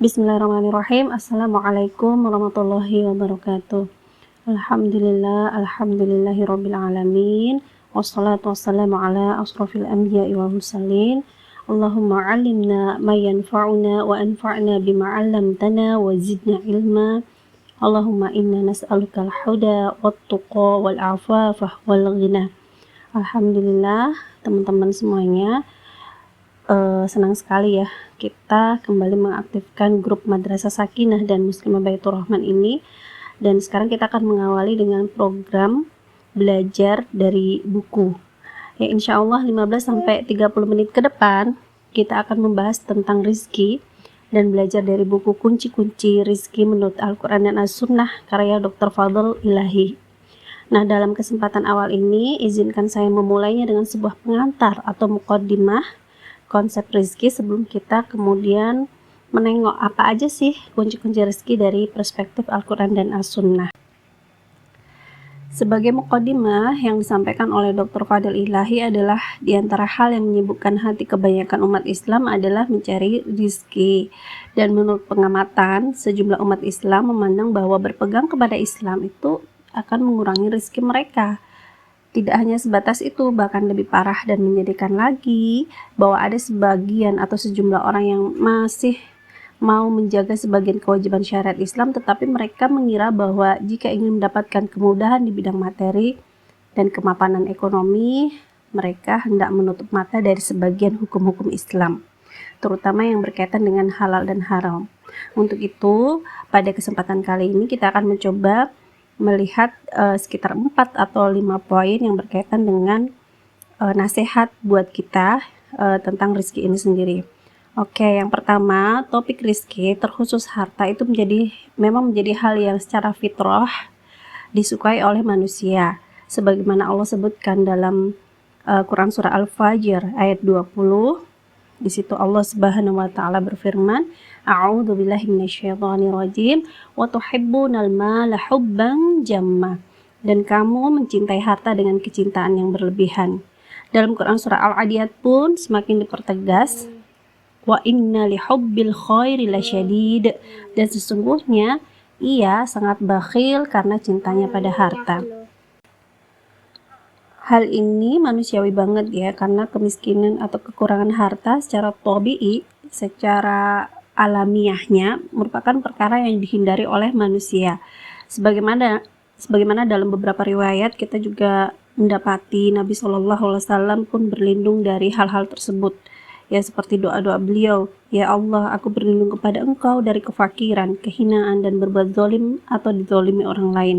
Bismillahirrahmanirrahim. Assalamualaikum warahmatullahi wabarakatuh. Alhamdulillahirabbil alamin. Wassalatu wassalamu ala asrofil anbiya'i wal mursalin. Allahumma 'allimna ma yanfa'una wa anfa'na bima 'allamtana wa zidna ilma. Allahumma inna nas'alukal huda wat tuqa wal afafa wal ghina. Alhamdulillah, teman-teman semuanya. Senang sekali ya kita kembali mengaktifkan grup Madrasah Sakinah dan Muslimah Baitur Rahman ini, dan sekarang kita akan mengawali dengan program belajar dari buku ya, insya Allah 15-30 menit ke depan kita akan membahas tentang rizki dan belajar dari buku Kunci-Kunci Rizki Menurut Al-Quran dan As-Sunnah karya Dr. Fadl Ilahi. Nah, dalam kesempatan awal ini izinkan saya memulainya dengan sebuah pengantar atau muqaddimah konsep rezeki sebelum kita kemudian menengok apa aja sih kunci-kunci rezeki dari perspektif Al-Quran dan As-Sunnah. Sebagai muqaddimah yang disampaikan oleh Dr. Fadl Ilahi adalah diantara hal yang menyibukkan hati kebanyakan umat Islam adalah mencari rezeki. Dan menurut pengamatan, sejumlah umat Islam memandang bahwa berpegang kepada Islam itu akan mengurangi rezeki mereka. Tidak hanya sebatas itu, bahkan lebih parah dan menyedihkan lagi bahwa ada sebagian atau sejumlah orang yang masih mau menjaga sebagian kewajiban syariat Islam, tetapi mereka mengira bahwa jika ingin mendapatkan kemudahan di bidang materi dan kemapanan ekonomi, mereka hendak menutup mata dari sebagian hukum-hukum Islam, terutama yang berkaitan dengan halal dan haram. Untuk itu, pada kesempatan kali ini kita akan mencoba melihat sekitar 4 atau 5 poin yang berkaitan dengan nasihat buat kita tentang rezeki ini sendiri. Oke, yang pertama, topik rezeki terkhusus harta itu memang menjadi hal yang secara fitrah disukai oleh manusia. Sebagaimana Allah sebutkan dalam Quran surah Al-Fajr ayat 20, di situ Allah Subhanahu wa taala berfirman, A'udzubillahi minasyaitonirrajim wa tuhibbunal mala hubban jamma. Dan kamu mencintai harta dengan kecintaan yang berlebihan. Dalam Quran surah Al-Adiyat pun semakin dipertegas, wa inna lihubbil khairi lasyadid. Dan sesungguhnya ia sangat bakhil karena cintanya pada harta. Hal ini manusiawi banget ya, karena kemiskinan atau kekurangan harta secara tabi'i, secara alamiahnya merupakan perkara yang dihindari oleh manusia. Sebagaimana dalam beberapa riwayat kita juga mendapati Nabi SAW pun berlindung dari hal-hal tersebut. Ya, seperti doa-doa beliau, ya Allah, aku berlindung kepada Engkau dari kefakiran, kehinaan, dan berbuat zalim atau dizalimi orang lain.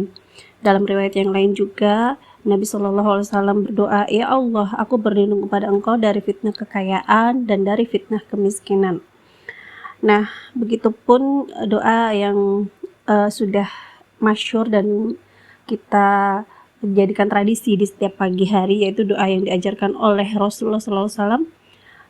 Dalam riwayat yang lain juga Nabi SAW berdoa, ya Allah, aku berlindung kepada Engkau dari fitnah kekayaan dan dari fitnah kemiskinan. Nah, begitupun doa yang sudah masyhur dan kita jadikan tradisi di setiap pagi hari, yaitu doa yang diajarkan oleh Rasulullah SAW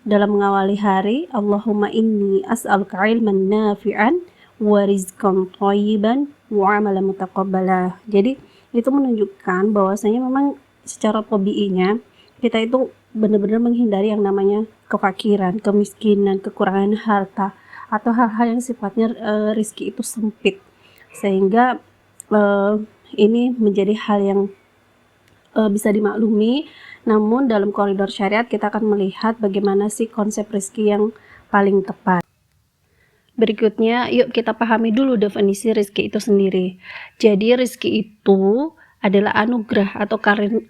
dalam mengawali hari, Allahumma inni as'aluka ilman nafi'an wa rizqan thayyiban wa amalan mutaqabbala. Jadi itu menunjukkan bahwasanya memang secara tabiinya kita itu benar-benar menghindari yang namanya kefakiran, kemiskinan, kekurangan harta, atau hal-hal yang sifatnya rizki itu sempit, sehingga ini menjadi hal yang bisa dimaklumi. Namun dalam koridor syariat kita akan melihat bagaimana sih konsep rizki yang paling tepat. Berikutnya, yuk kita pahami dulu definisi rizki itu sendiri. Jadi rizki itu adalah anugerah atau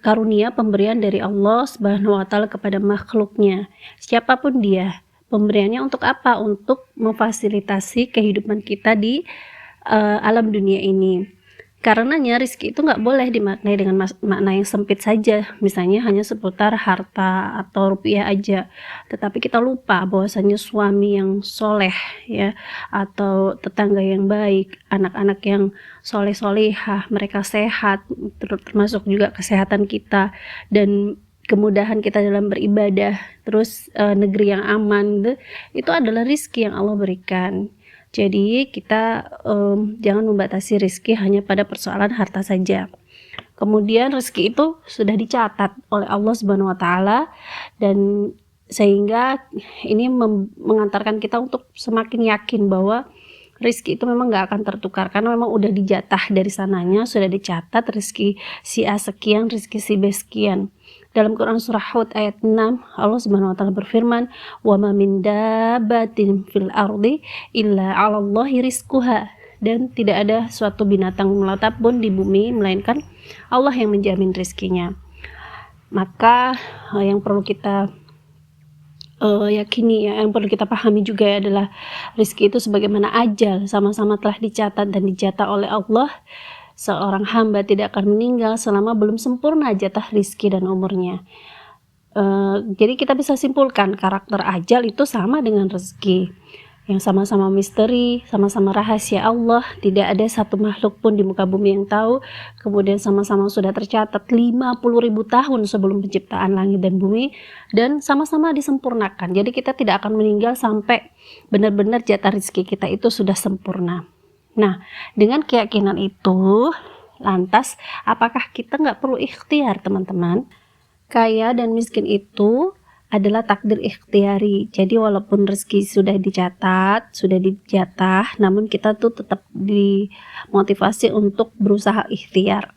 karunia pemberian dari Allah Subhanahu wa taala kepada makhluknya, siapapun dia. Pemberiannya untuk apa? Untuk memfasilitasi kehidupan kita di alam dunia ini. Karenanya rizki itu nggak boleh dimaknai dengan makna yang sempit saja, misalnya hanya seputar harta atau rupiah aja. Tetapi kita lupa bahwasanya suami yang soleh ya, atau tetangga yang baik, anak-anak yang soleh-solehah, mereka sehat, termasuk juga kesehatan kita dan kemudahan kita dalam beribadah, terus negeri yang aman, itu adalah rizki yang Allah berikan. Jadi kita jangan membatasi rezeki hanya pada persoalan harta saja. Kemudian rezeki itu sudah dicatat oleh Allah Subhanahu wa taala, dan Sehingga ini mengantarkan kita untuk semakin yakin bahwa rezeki itu memang nggak akan tertukar, karena memang udah dijatah dari sananya, sudah dicatat rezeki si A sekian, rezeki si B sekian. Dalam Quran surah Hud ayat 6, Allah Subhanahu wa taala berfirman, "Wa ma min dabbatin fil ardi illa 'alallahi rizquha." Dan tidak ada suatu binatang melata pun di bumi melainkan Allah yang menjamin rezekinya. Maka yang perlu kita yakini ya, yang perlu kita pahami juga ya adalah rezeki itu sebagaimana ajal sama-sama telah dicatat dan dijatah oleh Allah. Seorang hamba tidak akan meninggal selama belum sempurna jatah rezeki dan umurnya. Jadi kita bisa simpulkan karakter ajal itu sama dengan rezeki, yang sama-sama misteri, sama-sama rahasia Allah. Tidak ada satu makhluk pun di muka bumi yang tahu. Kemudian sama-sama sudah tercatat 50.000 tahun sebelum penciptaan langit dan bumi, dan sama-sama disempurnakan. Jadi kita tidak akan meninggal sampai benar-benar jatah rezeki kita itu sudah sempurna. Nah, dengan keyakinan itu, lantas apakah kita nggak perlu ikhtiar, teman-teman? Kaya dan miskin itu adalah takdir ikhtiari. Jadi walaupun rezeki sudah dicatat, sudah dijatah, namun kita tuh tetap dimotivasi untuk berusaha ikhtiar.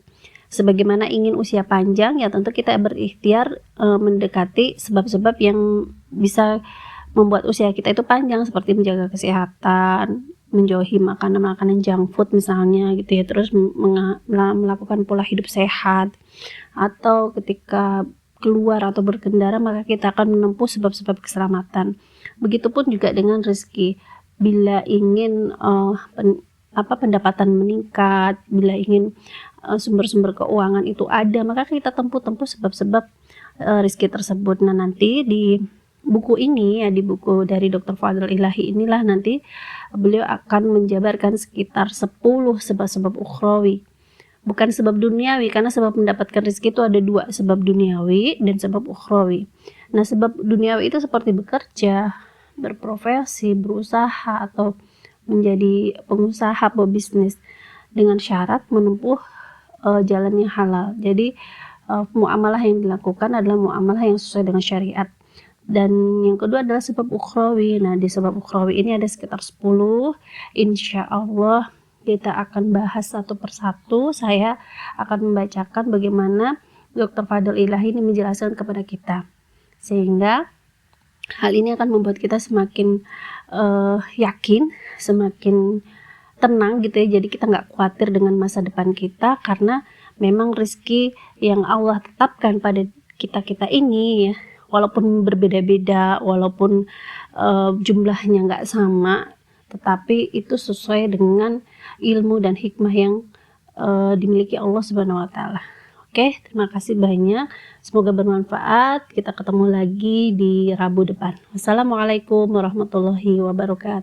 Sebagaimana ingin usia panjang, ya tentu kita berikhtiar mendekati sebab-sebab yang bisa membuat usia kita itu panjang, seperti menjaga kesehatan, menjauhi makanan-makanan junk food misalnya gitu ya, terus melakukan pola hidup sehat, atau ketika keluar atau berkendara maka kita akan menempuh sebab-sebab keselamatan. Begitupun juga dengan rezeki. Bila ingin pendapatan meningkat, bila ingin sumber-sumber keuangan itu ada, maka kita tempuh sebab-sebab rezeki tersebut. Nah, nanti di buku ini ya, di buku dari Dr. Fadl Ilahi inilah nanti beliau akan menjabarkan sekitar 10 sebab-sebab ukhrawi. Bukan sebab duniawi, karena sebab mendapatkan rezeki itu ada 2, sebab duniawi dan sebab ukhrawi. Nah, sebab duniawi itu seperti bekerja, berprofesi, berusaha, atau menjadi pengusaha, pebisnis, dengan syarat menempuh jalan yang halal. Jadi muamalah yang dilakukan adalah muamalah yang sesuai dengan syariat. Dan yang kedua adalah sebab ukhrawi. Nah, di sebab ukhrawi ini ada sekitar 10. Insya Allah kita akan bahas satu persatu. Saya akan membacakan bagaimana Dr. Fadl Ilahi ini menjelaskan kepada kita, sehingga hal ini akan membuat kita semakin yakin, semakin tenang gitu ya. Jadi kita nggak khawatir dengan masa depan kita, karena memang rezeki yang Allah tetapkan pada kita ini ya, walaupun berbeda-beda, walaupun jumlahnya nggak sama, tetapi itu sesuai dengan ilmu dan hikmah yang dimiliki Allah Subhanahu wa taala. Oke, terima kasih banyak. Semoga bermanfaat. Kita ketemu lagi di Rabu depan. Wassalamualaikum warahmatullahi wabarakatuh.